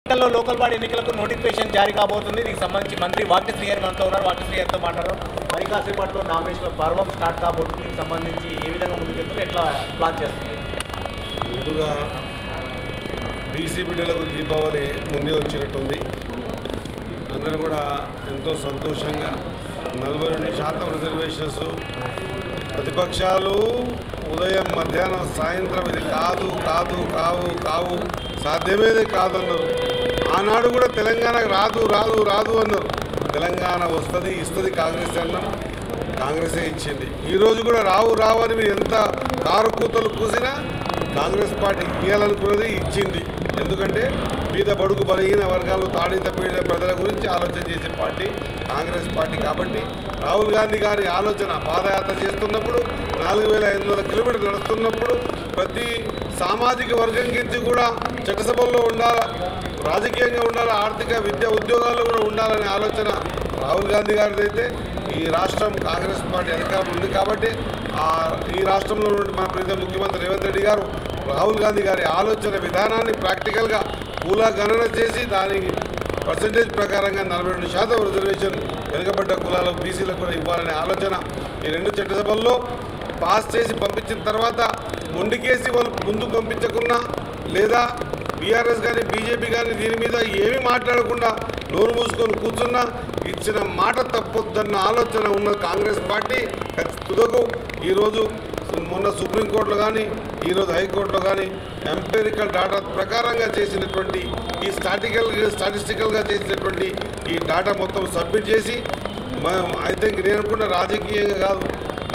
ఎన్నికల్లో local body ఎన్నికలకు notification జారీ కాబోతుంది. దీనికి సంబంధించి మంత్రి వాకిశ్రీ గారు మనతో ఉన్నారు. వాకిశ్రీ గారితో మాట్లాడారు. మరి కాసేపట్లో నామినేషన్ పర్వం స్టార్ట్ కాబోతుంది. దీనికి సంబంధించి ఏ విధంగా ముందుకెళ్తారు, ఎట్లా ప్లాన్ చేస్తుంది? ముందుగా బీసీ బిడ్డలకు దీపావళి ముందే వచ్చినట్టుంది. అందరూ కూడా ఎంతో సంతోషంగా 42% రిజర్వేషన్స్ ప్రతిపక్షాలు ఉదయం మధ్యాహ్నం సాయంత్రం ఇది కావు సాధ్యమేదే కాదన్నారు. ఆనాడు కూడా తెలంగాణకు రాదు అన్నారు. తెలంగాణ వస్తుంది ఇస్తుంది కాంగ్రెస్ అన్నాం, కాంగ్రెసే ఇచ్చింది. ఈరోజు కూడా రావు అని మీరు ఎంత కారు కూతలు కూసినా కాంగ్రెస్ పార్టీ ఇవ్వాలనుకున్నది ఇచ్చింది. ఎందుకంటే పేద బడుగు బలహీన వర్గాలు తాడిత పీడిత ప్రజల గురించి ఆలోచన చేసే పార్టీ కాంగ్రెస్ పార్టీ. కాబట్టి రాహుల్ గాంధీ గారి ఆలోచన పాదయాత్ర చేస్తున్నప్పుడు 4500 కిలోమీటర్లు నడుస్తున్నప్పుడు ప్రతి సామాజిక వర్గం గురించి కూడా చట్టసభల్లో ఉండాలి, రాజకీయంగా ఉండాలి, ఆర్థిక విద్య ఉద్యోగాల్లో కూడా ఉండాలనే ఆలోచన రాహుల్ గాంధీ గారిది. అయితే ఈ రాష్ట్రం కాంగ్రెస్ పార్టీ అధికారంలో ఉంది కాబట్టి ఈ రాష్ట్రంలో ఉన్న మన ప్రీత ముఖ్యమంత్రి రేవంత్ రెడ్డి గారు రాహుల్ గాంధీ గారి ఆలోచన విధానాన్ని ప్రాక్టికల్గా పూలా గణన చేసి దానికి పర్సంటేజ్ ప్రకారంగా 42% రిజర్వేషన్ వెనుకబడ్డ కులాలకు బీసీలకు కూడా ఇవ్వాలనే ఆలోచన ఈ రెండు చట్టసభల్లో పాస్ చేసి పంపించిన తర్వాత మొండికేసి వాళ్ళు ముందు పంపించకున్నా లేదా బీఆర్ఎస్ కానీ బీజేపీ కానీ దీని మీద ఏమీ మాట్లాడకుండా నోరు మూసుకొని కూర్చున్నా ఇచ్చిన మాట తప్పొద్దన్న ఆలోచన ఉన్న కాంగ్రెస్ పార్టీ తుదకు ఈరోజు మొన్న సుప్రీంకోర్టులో కానీ ఈరోజు హైకోర్టులో కానీ ఎంపెరికల్ డాటా ప్రకారంగా చేసినటువంటి ఈ స్టాటిస్టికల్గా చేసినటువంటి ఈ డాటా మొత్తం సబ్మిట్ చేసి ఐ థింక్ నేను అనుకున్న రాజకీయంగా కాదు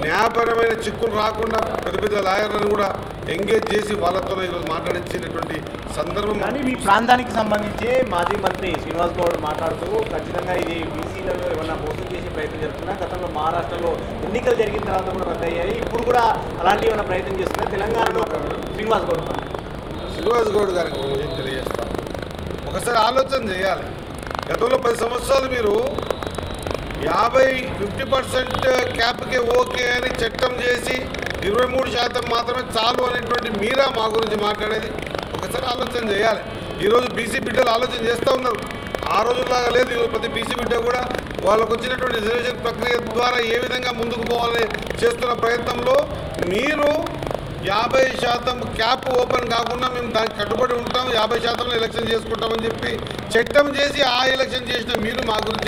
న్యాయపరమైన చిక్కులు రాకుండా పెద్ద లాయర్లను కూడా ఎంగేజ్ చేసి వాళ్ళతో ఈరోజు మాట్లాడించినటువంటి సందర్భం. కానీ మీ ప్రాంతానికి సంబంధించి మాజీ మంత్రి శ్రీనివాస్ గౌడ్ మాట్లాడుతూ ఖచ్చితంగా ఇది బీసీలలో ఏమన్నా మోసం చేసే ప్రయత్నం జరుగుతున్నా, గతంలో మహారాష్ట్రలో ఎన్నికలు జరిగిన తర్వాత కూడా రద్దయ్యాయి, ఇప్పుడు కూడా అలాంటి ఏమైనా ప్రయత్నం చేస్తున్నా తెలంగాణలో శ్రీనివాస్ గౌడ్ గారికి తెలియజేస్తాను. ఒకసారి ఆలోచన చేయాలి. గతంలో 10 సంవత్సరాలు మీరు 50% క్యాప్కే ఓకే అని చట్టం చేసి 23% మాత్రమే చాలు అనేటువంటి మీరా మా గురించి మాట్లాడేది. ఒకసారి ఆలోచన చేయాలి. ఈరోజు బీసీ బిడ్డలు ఆలోచన చేస్తూ ఉన్నారు. ఆ రోజులాగా లేదు. ఈరోజు ప్రతి బీసీ బిడ్డ కూడా వాళ్ళకు వచ్చినటువంటి రిజర్వేషన్ ప్రక్రియ ద్వారా ఏ విధంగా ముందుకు పోవాలని చేస్తున్న ప్రయత్నంలో మీరు 50% క్యాప్ ఓపెన్ కాకుండా మేము దానికి కట్టుబడి ఉంటాం, 50%లో ఎలక్షన్ చేసుకుంటామని చెప్పి చట్టం చేసి ఆ ఎలక్షన్ చేసిన మీరు మా గురించి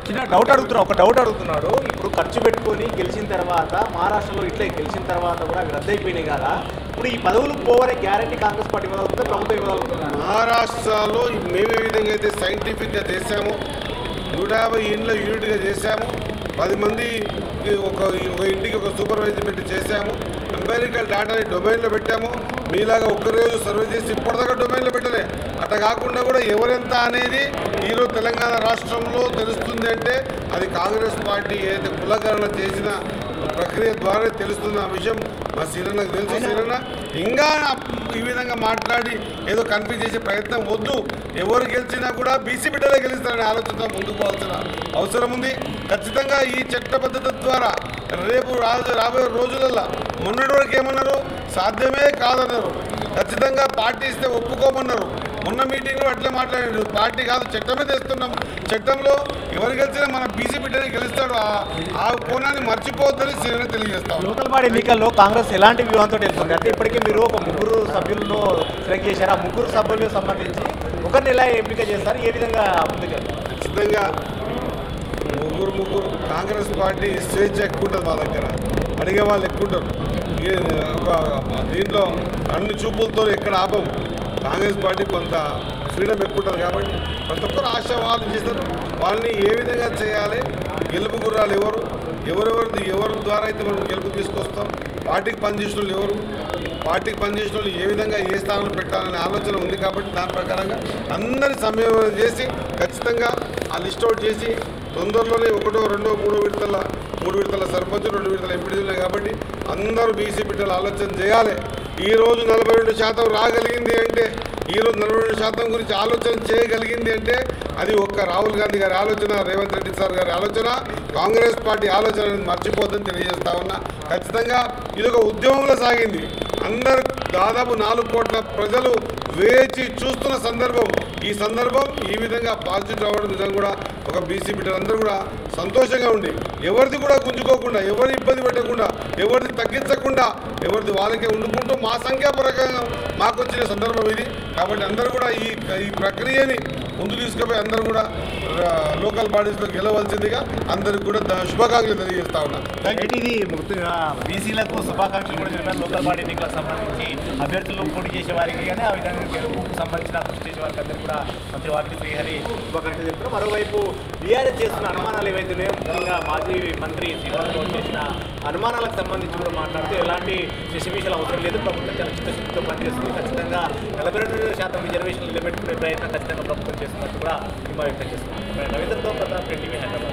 చిన్న ఒక డౌట్ అడుగుతున్నాడు. ఇప్పుడు ఖర్చు పెట్టుకొని గెలిచిన తర్వాత మహారాష్ట్రలో ఇట్లా గెలిచిన తర్వాత కూడా అవి రద్దయిపోయినాయి కదా, ఇప్పుడు ఈ పదవులు పోవనే గ్యారంటీ కాంగ్రెస్ పార్టీ ఇవ్వగలుగుతుంది, ప్రభుత్వం ఇవ్వగలుగుతున్నారు. మహారాష్ట్రలో మేము ఏ విధంగా అయితే సైంటిఫిక్గా చేశామో 150 ఇండ్ల యూనిట్గా చేశాము, 10 మంది ఒక ఇంటికి ఒక సూపర్వైజర్ పెట్టి చేశాము, ఎంపెరికల్ డాటాని డొమైన్లో పెట్టాము. మీలాగా ఒక్కరోజు సర్వే చేసి ఇప్పటిదాకా డొమైన్లో పెట్టలే. అట్లా కాకుండా కూడా ఎవరెంత అనేది ఈరోజు తెలంగాణ రాష్ట్రంలో తెలుస్తుంది అంటే అది కాంగ్రెస్ పార్టీ ఏదైతే కులకరణ చేసిన ప్రక్రియ ద్వారా తెలుస్తున్న విషయం మా సీరన్నకు తెలుసు. సీరన్న ఇంకా ఈ విధంగా మాట్లాడి ఏదో కన్ఫ్యూజ్ చేసే ప్రయత్నం వద్దు. ఎవరు గెలిచినా కూడా బీసీ బిడ్డలే గెలుస్తారనే ఆలోచనతో ముందుకు పోవాల్సిన అవసరం ఉంది. ఖచ్చితంగా ఈ చట్టబద్ధత ద్వారా రేపు రాబోయే రోజులలో మొన్నటి వరకు ఏమన్నారు, సాధ్యమే కాదన్నారు. ఖచ్చితంగా పార్టీ ఇస్తే ఒప్పుకోమన్నారు. మొన్న మీటింగ్లో అట్లే మాట్లాడారు. పార్టీ కాదు చట్టమే తెస్తున్నాం, చట్టంలో ఎవరు గెలిచినా మన బీసీ బిడ్డనే గెలుస్తాడు. ఆ కోణాన్ని మర్చిపోవద్దని సీనియర్ తెలియజేస్తాం. లోకల్ బాడీ ఎన్నికల్లో కాంగ్రెస్ ఎలాంటి వ్యూహంతో వెళ్తుంది అంటే ఇప్పటికే మీరు ఒక 3 సభ్యులను సెలెక్ట్ చేశారు. ఆ 3 సభ్యులకు సంబంధించి ఒకరిని ఎలా ఎంపిక చేస్తారు, ఏ విధంగా ముందుకెళ్తారు? ఖచ్చితంగా ముగ్గురు కాంగ్రెస్ పార్టీ స్వేచ్ఛ ఎక్కువ ఉంటుంది. మా దగ్గర అడిగే వాళ్ళు ఎక్కువ ఉంటారు. దీంట్లో అన్ని చూపులతో ఎక్కడ ఆపం. కాంగ్రెస్ పార్టీ కొంత ఫ్రీడమ్ ఎక్కువ ఉంటుంది కాబట్టి ప్రతి ఒక్కరు ఆశావాదం చేస్తారు. వాళ్ళని ఏ విధంగా చేయాలి, గెలుపు గుర్రాలు ఎవరి ద్వారా అయితే మనం గెలుపు తీసుకొస్తాం, పార్టీకి పనిచేసిన వాళ్ళు ఎవరు, పార్టీకి పనిచేసిన వాళ్ళు ఏ విధంగా ఏ స్థానంలో పెట్టాలనే ఆలోచన ఉంది. కాబట్టి దాని ప్రకారంగా అందరి సమన్వయం చేసి ఖచ్చితంగా ఆ లిస్ట్ అవుట్ చేసి తొందరలోనే 1, 2, 3 విడతల సర్పంచ్, 2 విడతల ఎంపీడీలు కాబట్టి అందరూ బీసీ బిడ్డలు ఆలోచన చేయాలి. ఈరోజు 42% రాగలిగింది అంటే, ఈరోజు 42% గురించి ఆలోచన చేయగలిగింది అంటే అది ఒక్క రాహుల్ గాంధీ గారి ఆలోచన, రేవంత్ రెడ్డి సార్ గారి ఆలోచన, కాంగ్రెస్ పార్టీ ఆలోచన మర్చిపోద్దని తెలియజేస్తా ఉన్నా. ఖచ్చితంగా ఇది ఒక ఉద్యమంలో సాగింది. అందరూ దాదాపు 4 కోట్ల ప్రజలు వేచి చూస్తున్న సందర్భం. ఈ సందర్భం ఈ విధంగా పాజిటివ్ అవ్వడం నిజంగా కూడా ఒక బీసీ బిడ్డలందరూ కూడా సంతోషంగా ఉండి ఎవరిది కూడా గుంజుకోకుండా, ఎవరిని ఇబ్బంది పెట్టకుండా, ఎవరిది తగ్గించకుండా, ఎవరిది వాళ్ళకే వండుకుంటూ మా సంఖ్యాపరంగా మాకు వచ్చిన సందర్భం ఇది. కాబట్టి అందరూ కూడా ఈ ప్రక్రియని ముందు తీసుకుపోయి అందరూ కూడా లోకల్ బాడీస్లో గెలవలసిందిగా అందరికి కూడా శుభాకాంక్షలు తెలియజేస్తా ఉన్నాను. ఇది ముఖ్యంగా బీసీలకు శుభాకాంక్షలు కూడా చెప్పారు. లోకల్ బాడీ ఎన్నికలకు సంబంధించి అభ్యర్థులు పోటీ చేసే వారికి కానీ ఆ విధంగా గెలుపుకు సంబంధించిన కృషి చేసే వారికి అందరూ కూడా మంత్రి వారికి శ్రీహరి శుభాకాంక్షలు చెప్తారు. మరోవైపు బీఆర్ఎస్ చేస్తున్న అనుమానాలు ఏవైతున్నాయో, ముఖ్యంగా మాజీ మంత్రి శ్రీనివాస్ గౌడ్ చేసిన అనుమానాలకు సంబంధించి కూడా మాట్లాడుతూ ఎలాంటి శశిమిషాలు అవసరం లేదు, ప్రభుత్వం చాలా చిత్తశుద్ధితో పనిచేస్తుంది, ఖచ్చితంగా 42% రిజర్వేషన్లు నిలబెట్టుకునే ప్రయత్నం ఖచ్చితంగా ప్రభుత్వం చేస్తున్నట్టు కూడా ధీమా వ్యక్తం చేస్తున్నారు. రవీంద్రతో ప్రతాప్, టీవీ హైదరాబాద్.